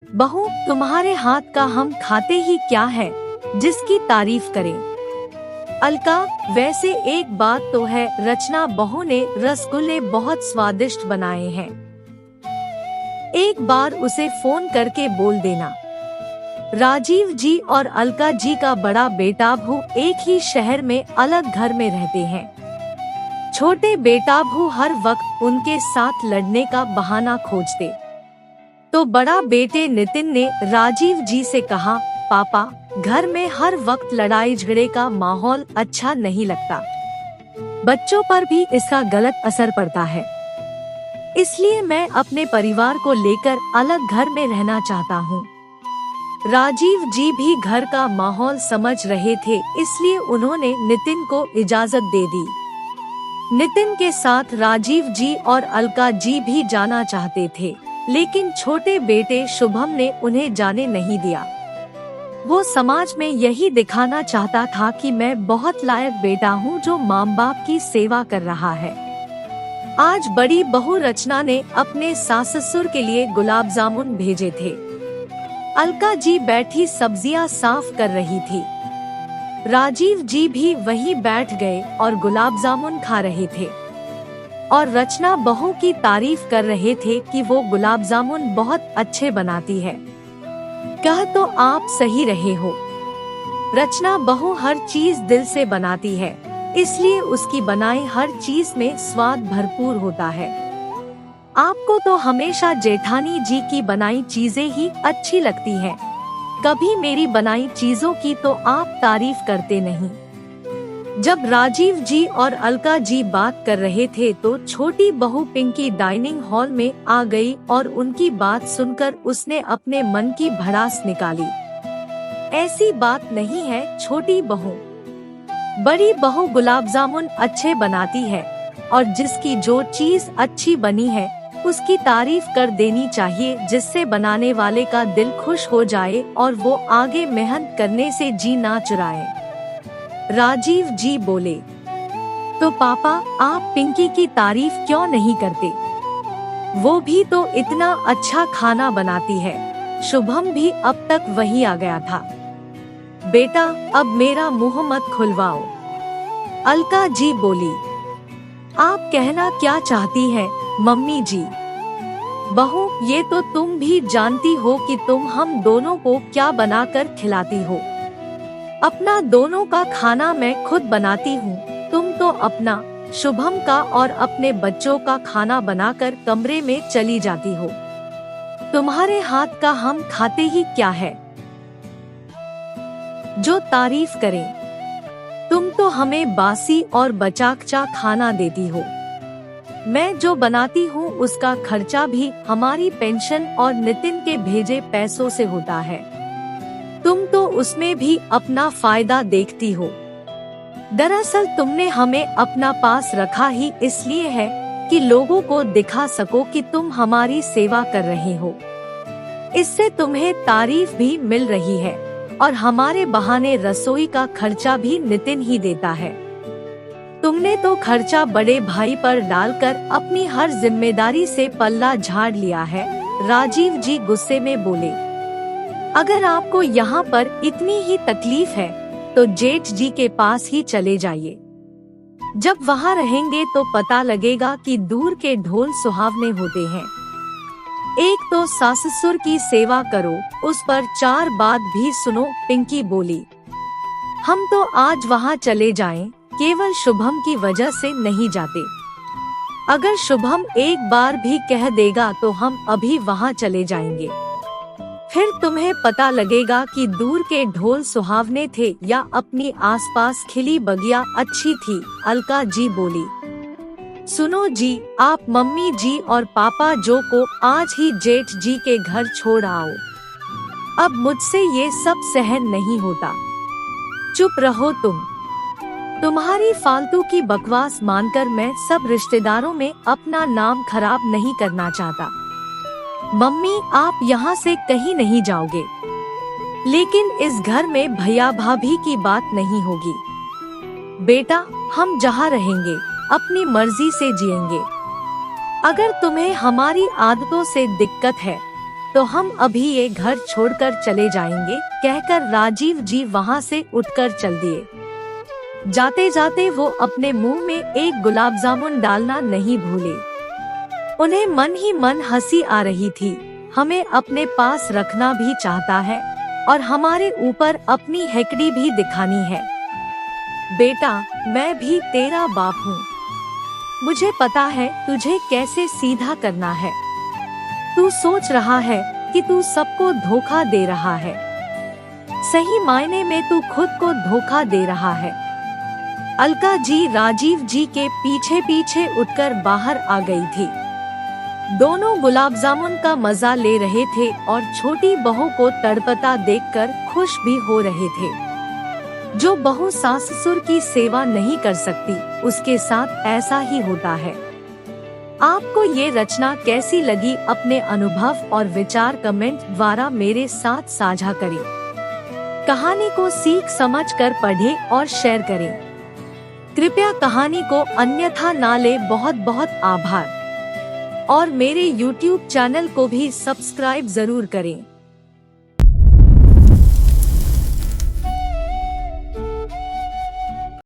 बहू, तुम्हारे हाथ का हम खाते ही क्या है जिसकी तारीफ करें। अलका, वैसे एक बात तो है, रचना बहू ने रसगुल्ले बहुत स्वादिष्ट बनाए हैं। एक बार उसे फोन करके बोल देना। राजीव जी और अलका जी का बड़ा बेटा भू एक ही शहर में अलग घर में रहते हैं। छोटे बेटा भू हर वक्त उनके साथ लड़ने का बहाना खोजते। तो बड़ा बेटे नितिन ने राजीव जी से कहा, पापा, घर में हर वक्त लड़ाई झगड़े का माहौल अच्छा नहीं लगता। बच्चों पर भी इसका गलत असर पड़ता है। इसलिए मैं अपने परिवार को लेकर अलग घर में रहना चाहता हूँ। राजीव जी भी घर का माहौल समझ रहे थे, इसलिए उन्होंने नितिन को इजाजत दे दी। नितिन के साथ राजीव जी और अलका जी भी जाना चाहते थे, लेकिन छोटे बेटे शुभम ने उन्हें जाने नहीं दिया। वो समाज में यही दिखाना चाहता था कि मैं बहुत लायक बेटा हूँ जो माँ बाप की सेवा कर रहा है। आज बड़ी बहू रचना ने अपने सास ससुर के लिए गुलाब जामुन भेजे थे। अलका जी बैठी सब्जियां साफ कर रही थी। राजीव जी भी वहीं बैठ गए और गुलाब जामुन खा रहे थे और रचना बहू की तारीफ कर रहे थे कि वो गुलाब जामुन बहुत अच्छे बनाती है। कह तो आप सही रहे हो। रचना बहू हर चीज दिल से बनाती है, इसलिए उसकी बनाई हर चीज में स्वाद भरपूर होता है। आपको तो हमेशा जेठानी जी की बनाई चीजें ही अच्छी लगती हैं। कभी मेरी बनाई चीजों की तो आप तारीफ करते नहीं। जब राजीव जी और अलका जी बात कर रहे थे तो छोटी बहू पिंकी डाइनिंग हॉल में आ गई और उनकी बात सुनकर उसने अपने मन की भड़ास निकाली। ऐसी बात नहीं है छोटी बहू, बड़ी बहू गुलाब जामुन अच्छे बनाती है और जिसकी जो चीज अच्छी बनी है उसकी तारीफ कर देनी चाहिए, जिससे बनाने वाले का दिल खुश हो जाए और वो आगे मेहनत करने से जी ना चुराए। राजीव जी बोले, तो पापा, आप पिंकी की तारीफ क्यों नहीं करते? वो भी तो इतना अच्छा खाना बनाती है। शुभम भी अब तक वही आ गया था। बेटा, अब मेरा मुंह मत खुलवाओ। अलका जी बोली, आप कहना क्या चाहती हैं मम्मी जी? बहू, ये तो तुम भी जानती हो कि तुम हम दोनों को क्या बनाकर खिलाती हो। अपना दोनों का खाना मैं खुद बनाती हूँ, तुम तो अपना, शुभम का और अपने बच्चों का खाना बनाकर कमरे में चली जाती हो। तुम्हारे हाथ का हम खाते ही क्या है जो तारीफ करें। तुम तो हमें बासी और बचाकचा खाना देती हो। मैं जो बनाती हूँ उसका खर्चा भी हमारी पेंशन और नितिन के भेजे पैसों से होता है। तुम तो उसमें भी अपना फायदा देखती हो। दरअसल तुमने हमें अपना पास रखा ही इसलिए है कि लोगों को दिखा सको कि तुम हमारी सेवा कर रहे हो। इससे तुम्हें तारीफ भी मिल रही है और हमारे बहाने रसोई का खर्चा भी नितिन ही देता है। तुमने तो खर्चा बड़े भाई पर डालकर अपनी हर जिम्मेदारी से पल्ला झाड़ लिया है। राजीव जी गुस्से में बोले, अगर आपको यहाँ पर इतनी ही तकलीफ है तो जेठ जी के पास ही चले जाइए। जब वहाँ रहेंगे तो पता लगेगा कि दूर के ढोल सुहावने होते हैं। एक तो सास ससुर की सेवा करो, उस पर 4 बात भी सुनो। पिंकी बोली, हम तो आज वहाँ चले जाएं, केवल शुभम की वजह से नहीं जाते। अगर शुभम एक बार भी कह देगा तो हम अभी वहाँ चले जाएंगे। फिर तुम्हें पता लगेगा कि दूर के ढोल सुहावने थे या अपनी आसपास खिली बगिया अच्छी थी। अलका जी बोली, सुनो जी, आप मम्मी जी और पापा जो को आज ही जेठ जी के घर छोड़ आओ। अब मुझसे ये सब सहन नहीं होता। चुप रहो तुम। तुम्हारी फालतू की बकवास मानकर मैं सब रिश्तेदारों में अपना नाम खराब नहीं करना चाहता। मम्मी, आप यहाँ से कहीं नहीं जाओगे, लेकिन इस घर में भैया भाभी की बात नहीं होगी। बेटा, हम जहाँ रहेंगे अपनी मर्जी से जिएंगे। अगर तुम्हें हमारी आदतों से दिक्कत है तो हम अभी ये घर छोड़कर चले जाएंगे, कहकर राजीव जी वहाँ से उठकर चल दिए। जाते जाते वो अपने मुंह में एक गुलाब जामुन डालना नहीं भूले। उन्हें मन ही मन हंसी आ रही थी। हमें अपने पास रखना भी चाहता है और हमारे ऊपर अपनी हेकड़ी भी दिखानी है। बेटा, मैं भी तेरा बाप हूँ। मुझे पता है तुझे कैसे सीधा करना है। तू सोच रहा है कि तू सबको धोखा दे रहा है। सही मायने में तू खुद को धोखा दे रहा है। अलका जी राजीव जी के पीछे पीछे उठकर बाहर आ गई थी। दोनों गुलाब जामुन का मजा ले रहे थे और छोटी बहू को तड़पता देखकर खुश भी हो रहे थे। जो बहू सास ससुर की सेवा नहीं कर सकती, उसके साथ ऐसा ही होता है। आपको ये रचना कैसी लगी, अपने अनुभव और विचार कमेंट द्वारा मेरे साथ साझा करें। कहानी को सीख समझ कर पढ़ें और शेयर करें। कृपया कहानी को अन्यथा ना ले। बहुत बहुत आभार। और मेरे YouTube चैनल को भी सब्सक्राइब जरूर करें।